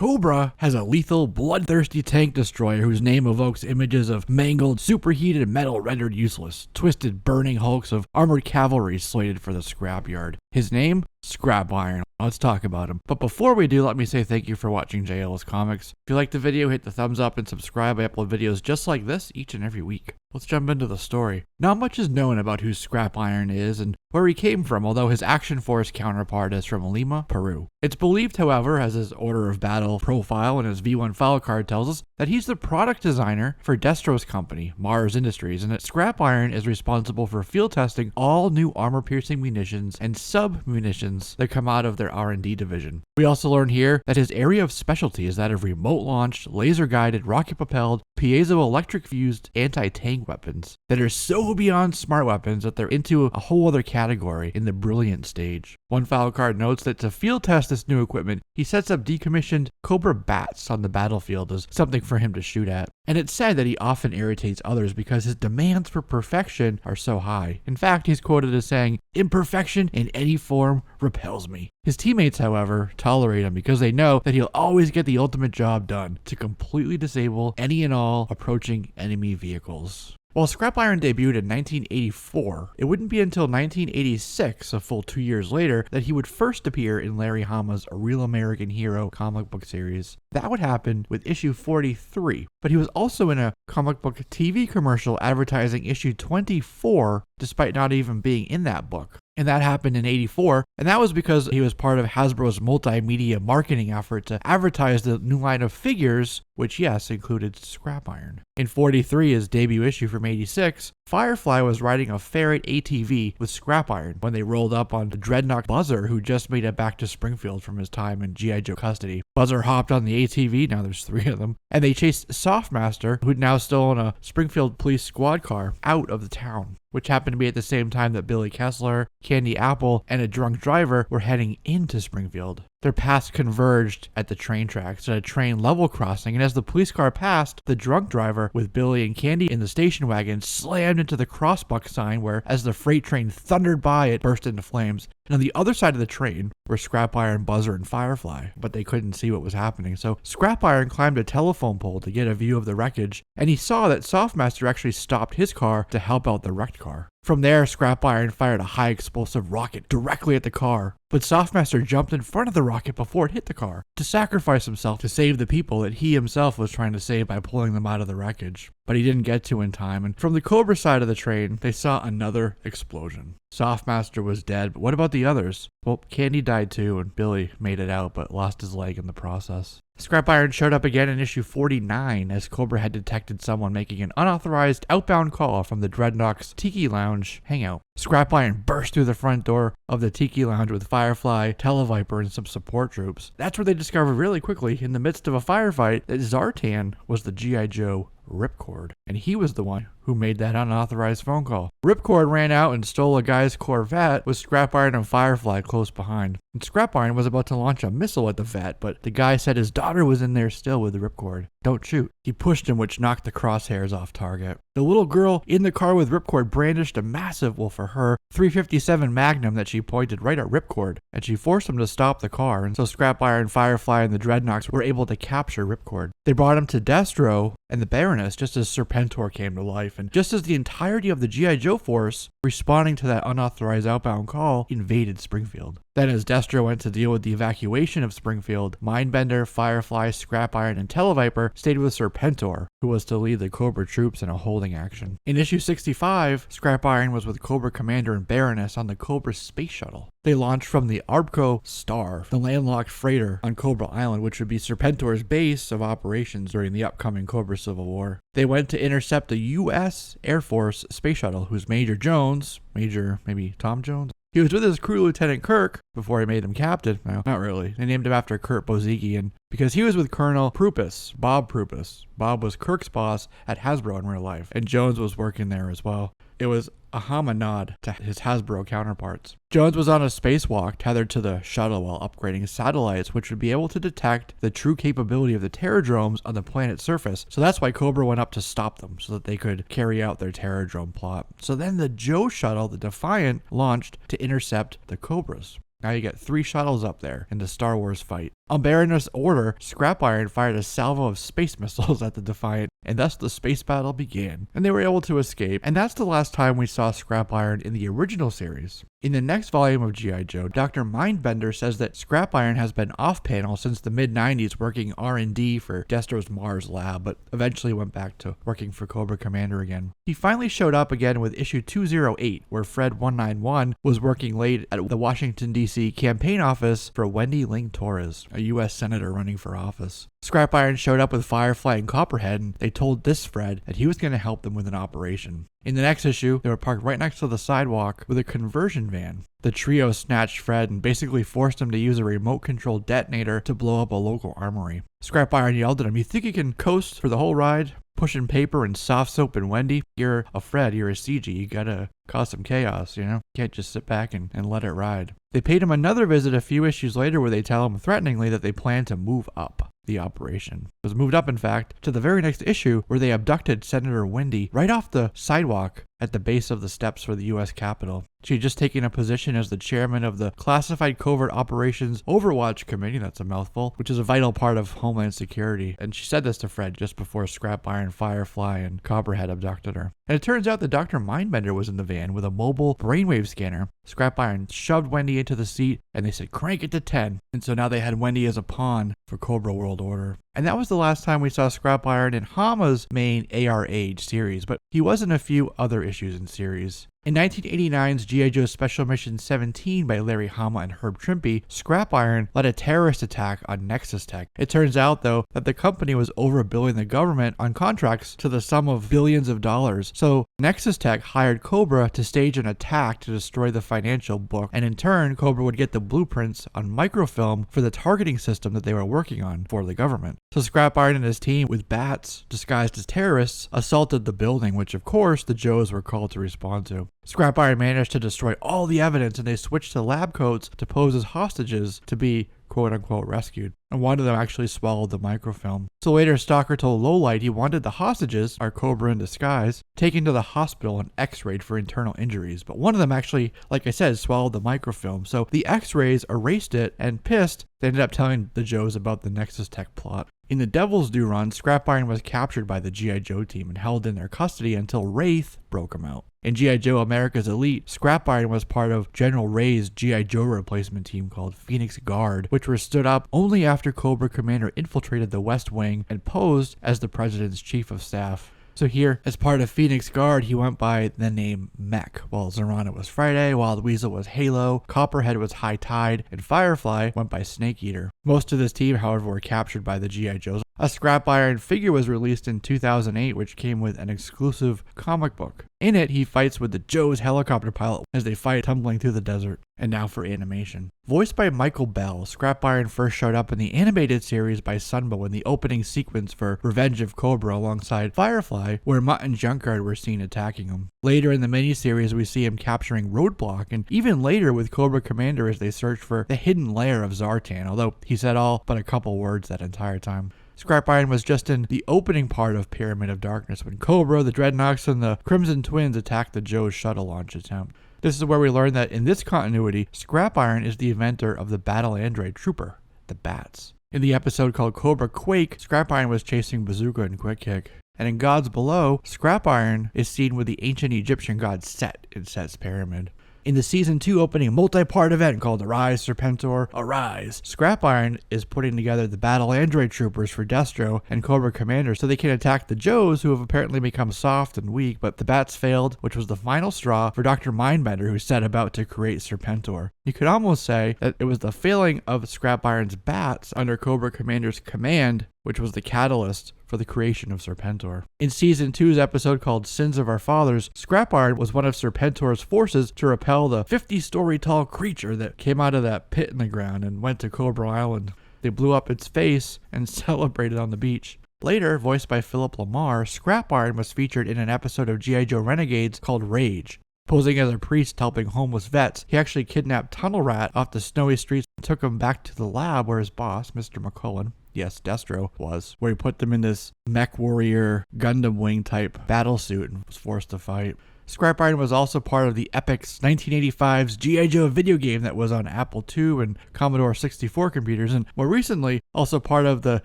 Cobra has a lethal, bloodthirsty tank destroyer whose name evokes images of mangled, superheated metal rendered useless, twisted, burning hulks of armored cavalry slated for the scrapyard. His name? Scrap Iron. Let's talk about him. But before we do, let me say thank you for watching JLS Comics. If you liked the video, hit the thumbs up and subscribe. I upload videos just like this each and every week. Let's jump into the story. Not much is known about who Scrap Iron is and where he came from, although his Action Force counterpart is from Lima, Peru. It's believed, however, as his Order of Battle profile and his V1 file card tells us, that he's the product designer for Destro's company, Mars Industries, and that Scrap Iron is responsible for field testing all new armor-piercing munitions and sub-munitions that come out of their R&D division. We also learn here that his area of specialty is that of remote-launched, laser-guided, rocket-propelled, piezo-electric-fused anti-tank weapons that are so beyond smart weapons that they're into a whole other category in the brilliant stage. One file card notes that to field test this new equipment, he sets up decommissioned Cobra bats on the battlefield as something for him to shoot at. And it's said that he often irritates others because his demands for perfection are so high. In fact, he's quoted as saying, "Imperfection in any form repels me." His teammates, however, tolerate him because they know that he'll always get the ultimate job done to completely disable any and all approaching enemy vehicles. While Scrap Iron debuted in 1984, it wouldn't be until 1986, a full 2 years later, that he would first appear in Larry Hama's A Real American Hero comic book series. That would happen with issue 43, but he was also in a comic book TV commercial advertising issue 24, despite not even being in that book. And that happened in 84, and that was because he was part of Hasbro's multimedia marketing effort to advertise the new line of figures, which yes, included Scrap Iron. In 43, his debut issue from 86, Firefly was riding a Ferret ATV with Scrap Iron when they rolled up on the Dreadnought Buzzer, who just made it back to Springfield from his time in G.I. Joe custody. Buzzer hopped on the ATV, now there's 3 of them, and they chased Softmaster, who'd now stolen a Springfield police squad car, out of the town, which happened to be at the same time that Billy Kessler, Candy Apple, and a drunk driver were heading into Springfield. Their paths converged at the train tracks at a train level crossing, and as the police car passed, the drunk driver, with Billy and Candy in the station wagon, slammed into the crossbuck sign where, as the freight train thundered by, it burst into flames. And on the other side of the train were Scrap Iron, Buzzer, and Firefly, but they couldn't see what was happening. So Scrap Iron climbed a telephone pole to get a view of the wreckage, and he saw that Softmaster actually stopped his car to help out the wrecked car. From there, Scrap Iron fired a high-explosive rocket directly at the car, but Softmaster jumped in front of the rocket before it hit the car to sacrifice himself to save the people that he himself was trying to save by pulling them out of the wreckage. But he didn't get to in time, and from the Cobra side of the train, they saw another explosion. Softmaster was dead, but what about the others? Well, Candy died too, and Billy made it out, but lost his leg in the process. Scrap Iron showed up again in issue 49 as Cobra had detected someone making an unauthorized outbound call from the Dreadnought's Tiki Lounge hangout. Scrap Iron burst through the front door of the Tiki Lounge with Firefly, Televiper, and some support troops. That's where they discovered really quickly, in the midst of a firefight, that Zartan was the G.I. Joe Ripcord, and he was the one who made that unauthorized phone call. Ripcord ran out and stole a guy's Corvette with Scrap Iron and Firefly close behind. And Scrap Iron was about to launch a missile at the vet, but the guy said his daughter was in there still with the Ripcord. Don't shoot. He pushed him, which knocked the crosshairs off target. The little girl in the car with Ripcord brandished a massive, well for her, .357 Magnum that she pointed right at Ripcord, and she forced him to stop the car, and so Scrap Iron, Firefly, and the Dreadnoughts were able to capture Ripcord. They brought him to Destro and the Baroness just as Serpentor came to life, and just as the entirety of the G.I. Joe force, responding to that unauthorized outbound call, invaded Springfield. Then as Destro went to deal with the evacuation of Springfield, Mindbender, Firefly, Scrap Iron, and Televiper stayed with Serpentor, who was to lead the Cobra troops in a holding action. In issue 65, Scrap Iron was with Cobra Commander and Baroness on the Cobra space shuttle. They launched from the Arbco Star, the landlocked freighter on Cobra Island, which would be Serpentor's base of operations during the upcoming Cobra Civil War. They went to intercept the U.S. Air Force space shuttle, whose Major Jones, maybe Tom Jones? He was with his crew Lieutenant Kirk before he made him captain. No, not really. They named him after Kurt Bozigian because he was with Colonel Prupus, Bob Prupus. Bob was Kirk's boss at Hasbro in real life, and Jones was working there as well. It was a nod to his Hasbro counterparts. Jones was on a spacewalk tethered to the shuttle while upgrading satellites, which would be able to detect the true capability of the terradromes on the planet's surface. So that's why Cobra went up to stop them, so that they could carry out their terradrome plot. So then the Joe shuttle, the Defiant, launched to intercept the Cobras. Now you get 3 shuttles up there in the Star Wars fight. On Baroness' order, Scrap Iron fired a salvo of space missiles at the Defiant, and thus the space battle began, and they were able to escape, and that's the last time we saw Scrap Iron in the original series. In the next volume of G.I. Joe, Dr. Mindbender says that Scrap Iron has been off-panel since the mid-90s working R&D for Destro's Mars lab, but eventually went back to working for Cobra Commander again. He finally showed up again with issue 208, where Fred 191 was working late at the Washington, D.C. campaign office for Wendy Ling Torres, a U.S. senator running for office. Scrap Iron showed up with Firefly and Copperhead, and they told this Fred that he was going to help them with an operation. In the next issue, they were parked right next to the sidewalk with a conversion van. The trio snatched Fred and basically forced him to use a remote-controlled detonator to blow up a local armory. Scrap Iron yelled at him, "You think you can coast for the whole ride? Pushing paper and soft soap and Wendy? You're a Fred, you're a CG, you gotta cause some chaos, you know? Can't just sit back and let it ride." They paid him another visit a few issues later where they tell him threateningly that they plan to move up the operation. It was moved up, in fact, to the very next issue where they abducted Senator Wendy right off the sidewalk at the base of the steps for the U.S. Capitol. She had just taken a position as the chairman of the Classified Covert Operations Overwatch Committee, that's a mouthful, which is a vital part of Homeland Security. And she said this to Fred just before Scrap Iron, Firefly, and Copperhead abducted her. And it turns out that Dr. Mindbender was in the van with a mobile brainwave scanner. Scrap Iron shoved Wendy into the seat, and they said, "Crank it to 10. And so now they had Wendy as a pawn for Cobra World Order. And that was the last time we saw Scrap Iron in Hama's main AR Age series, but he was in a few other issues in series. In 1989's G.I. Joe Special Mission 17 by Larry Hama and Herb Trimpe, Scrap Iron led a terrorist attack on Nexus Tech. It turns out, though, that the company was overbilling the government on contracts to the sum of billions of dollars. So Nexus Tech hired Cobra to stage an attack to destroy the financial book, and in turn, Cobra would get the blueprints on microfilm for the targeting system that they were working on for the government. So Scrap Iron and his team, with bats disguised as terrorists, assaulted the building, which of course the Joes were called to respond to. Scrap Iron managed to destroy all the evidence, and they switched to lab coats to pose as hostages to be quote-unquote rescued. And one of them actually swallowed the microfilm. So later, Stalker told Lowlight he wanted the hostages, our Cobra in disguise, taken to the hospital and x-rayed for internal injuries. But one of them actually, like I said, swallowed the microfilm. So the x-rays erased it, and pissed, they ended up telling the Joes about the Nexus Tech plot. In the Devil's Due run, Scrap Iron was captured by the G.I. Joe team and held in their custody until Wraith broke him out. In G.I. Joe America's Elite, Scrap Iron was part of General Ray's G.I. Joe replacement team called Phoenix Guard, which were stood up only after Cobra Commander infiltrated the West Wing and posed as the president's chief of staff. So here, as part of Phoenix Guard, he went by the name Mech, while Zorana was Friday, Wild Weasel was Halo, Copperhead was High Tide, and Firefly went by Snake Eater. Most of this team, however, were captured by the G.I. Joes. A Scrap Iron figure was released in 2008, which came with an exclusive comic book. In it, he fights with the Joe's helicopter pilot as they fight tumbling through the desert. And now for animation. Voiced by Michael Bell, Scrap Iron first showed up in the animated series by Sunbow in the opening sequence for Revenge of Cobra alongside Firefly, where Mutt and Junkyard were seen attacking him. Later in the miniseries, we see him capturing Roadblock, and even later with Cobra Commander as they search for the hidden lair of Zartan, although he said all but a couple words that entire time. Scrap Iron was just in the opening part of Pyramid of Darkness when Cobra, the Dreadnoks, and the Crimson Twins attacked the Joe's shuttle launch attempt. This is where we learn that in this continuity, Scrap Iron is the inventor of the battle android trooper, the Bats. In the episode called Cobra Quake, Scrap Iron was chasing Bazooka and Quick Kick. And in Gods Below, Scrap Iron is seen with the ancient Egyptian god Set in Set's pyramid. In the Season 2 opening multi-part event called Arise, Serpentor, Arise, Scrap Iron is putting together the battle android troopers for Destro and Cobra Commander so they can attack the Joes, who have apparently become soft and weak, but the Bats failed, which was the final straw for Dr. Mindbender, who set about to create Serpentor. You could almost say that it was the failing of Scrap Iron's Bats under Cobra Commander's command which was the catalyst for the creation of Serpentor. In Season 2's episode called Sins of Our Fathers, Scrap Iron was one of Serpentor's forces to repel the 50-story tall creature that came out of that pit in the ground and went to Cobra Island. They blew up its face and celebrated on the beach. Later, voiced by Philip Lamar, Scrap Iron was featured in an episode of G.I. Joe Renegades called Rage. Posing as a priest helping homeless vets, he actually kidnapped Tunnel Rat off the snowy streets and took him back to the lab where his boss, Mr. McCullen, yes, Destro, was, where he put them in this mech warrior Gundam wing type battle suit and was forced to fight. Scrap Iron was also part of the Epic's 1985's G.I. Joe video game that was on Apple II and Commodore 64 computers, and more recently, also part of the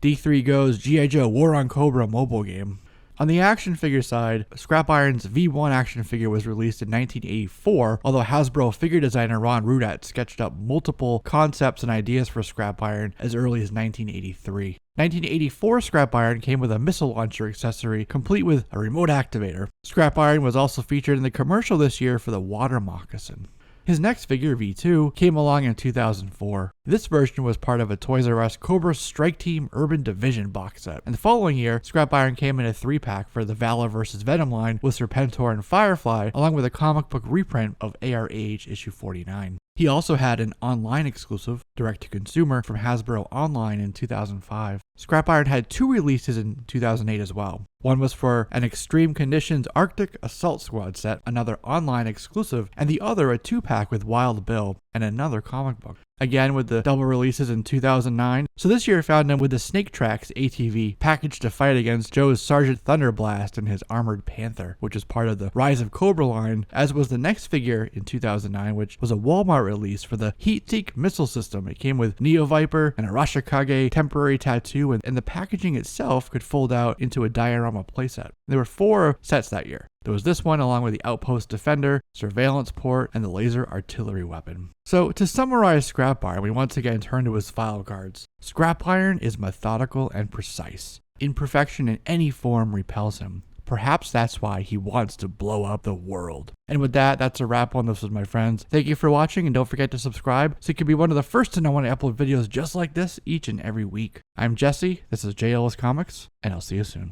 D3 Go's G.I. Joe War on Cobra mobile game. On the action figure side, Scrap Iron's V1 action figure was released in 1984, although Hasbro figure designer Ron Rudat sketched up multiple concepts and ideas for Scrap Iron as early as 1983. 1984 Scrap Iron came with a missile launcher accessory, complete with a remote activator. Scrap Iron was also featured in the commercial this year for the water moccasin. His next figure, V2, came along in 2004. This version was part of a Toys R Us Cobra Strike Team Urban Division box set. And the following year, Scrap Iron came in a 3-pack for the Valor vs. Venom line with Serpentor and Firefly, along with a comic book reprint of AR Age issue 49. He also had an online exclusive, direct-to-consumer, from Hasbro Online in 2005. Scrap Iron had 2 releases in 2008 as well. One was for an Extreme Conditions Arctic Assault Squad set, another online exclusive, and the other a 2-pack with Wild Bill and another comic book. Again with the double releases in 2009. So this year found him with the Snake Tracks ATV packaged to fight against Joe's Sergeant Thunderblast and his Armored Panther, which is part of the Rise of Cobra line, as was the next figure in 2009, which was a Walmart release for the Heat-Seek missile system. It came with Neo Viper and a Rashikage temporary tattoo, and the packaging itself could fold out into a diorama playset. There were 4 sets that year. There was this one along with the Outpost Defender, Surveillance Port, and the Laser Artillery Weapon. So to summarize Scrap Iron, we once again turn to his file cards. Scrap Iron is methodical and precise. Imperfection in any form repels him. Perhaps that's why he wants to blow up the world. And with that, that's a wrap on this with my friends. Thank you for watching, and don't forget to subscribe so you can be one of the first to know when I upload videos just like this each and every week. I'm Jesse, this is JLS Comics, and I'll see you soon.